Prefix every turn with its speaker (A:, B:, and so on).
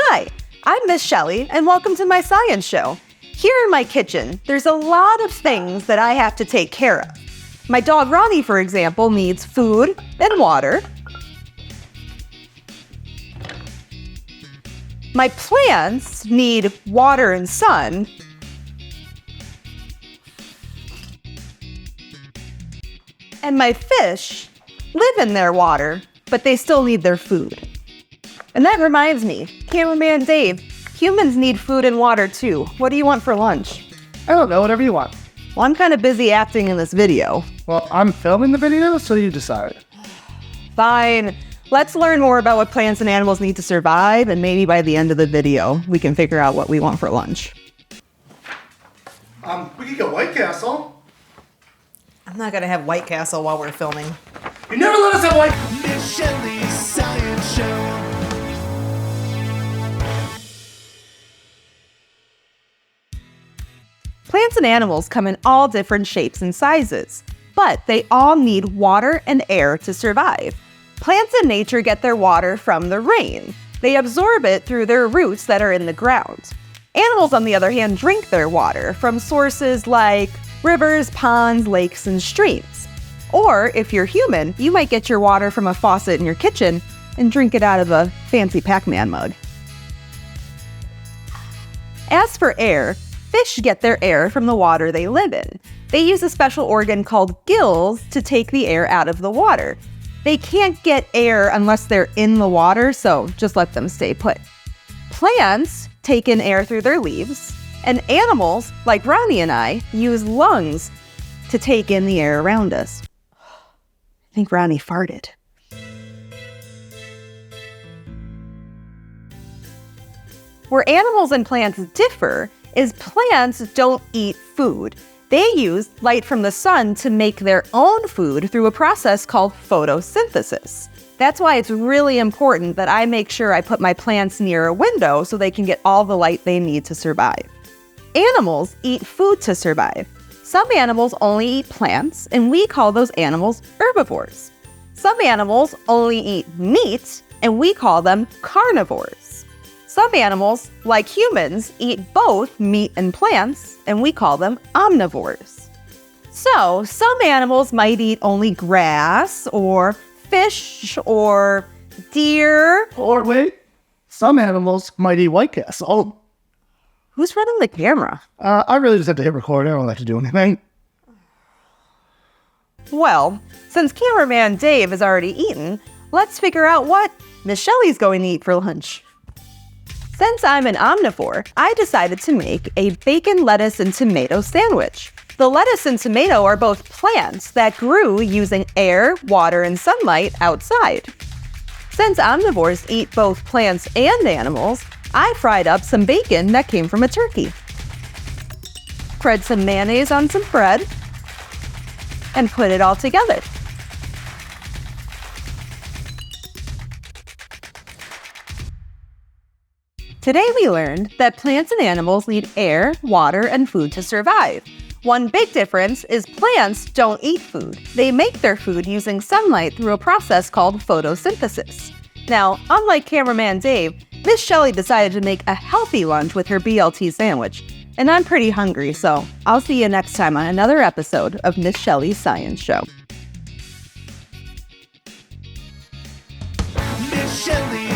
A: Hi, I'm Miss Shelley, and welcome to my science show. Here in my kitchen, there's a lot of things that I have to take care of. My dog Ronnie, for example, needs food and water. My plants need water and sun. And my fish live in their water, but they still need their food. And that reminds me, cameraman Dave, humans need food and water too. What do you want for lunch?
B: I don't know, whatever you want.
A: Well, I'm kind of busy acting in this video.
B: Well, I'm filming the video, so you decide.
A: Fine. Let's learn more about what plants and animals need to survive, and maybe by the end of the video, we can figure out what we want for lunch.
B: We could get White Castle.
A: I'm not gonna have White Castle while we're filming.
B: You never let us have White...
C: Miss Shelley's Science Show.
A: Plants and animals come in all different shapes and sizes, but they all need water and air to survive. Plants in nature get their water from the rain. They absorb it through their roots that are in the ground. Animals, on the other hand, drink their water from sources like rivers, ponds, lakes, and streams. Or, if you're human, you might get your water from a faucet in your kitchen and drink it out of a fancy Pac-Man mug. As for air, fish get their air from the water they live in. They use a special organ called gills to take the air out of the water. They can't get air unless they're in the water, so just let them stay put. Plants take in air through their leaves, and animals, like Ronnie and I, use lungs to take in the air around us. I think Ronnie farted. Where animals and plants differ is plants don't eat food. They use light from the sun to make their own food through a process called photosynthesis. That's why it's really important that I make sure I put my plants near a window so they can get all the light they need to survive. Animals eat food to survive. Some animals only eat plants, and we call those animals herbivores. Some animals only eat meat, and we call them carnivores. Some animals, like humans, eat both meat and plants, and we call them omnivores. So, some animals might eat only grass, or fish, or deer.
B: Or wait, some animals might eat White Castle.
A: Who's running the camera?
B: I really just have to hit record. I don't like to do anything.
A: Well, since cameraman Dave has already eaten, let's figure out what Miss Shelley's going to eat for lunch. Since I'm an omnivore, I decided to make a bacon, lettuce, and tomato sandwich. The lettuce and tomato are both plants that grew using air, water, and sunlight outside. Since omnivores eat both plants and animals, I fried up some bacon that came from a turkey. Spread some mayonnaise on some bread and put it all together. Today we learned that plants and animals need air, water, and food to survive. One big difference is plants don't eat food. They make their food using sunlight through a process called photosynthesis. Now, unlike cameraman Dave, Miss Shelley decided to make a healthy lunch with her BLT sandwich. And I'm pretty hungry, so I'll see you next time on another episode of Miss Shelley's Science Show.
C: Miss Shelley.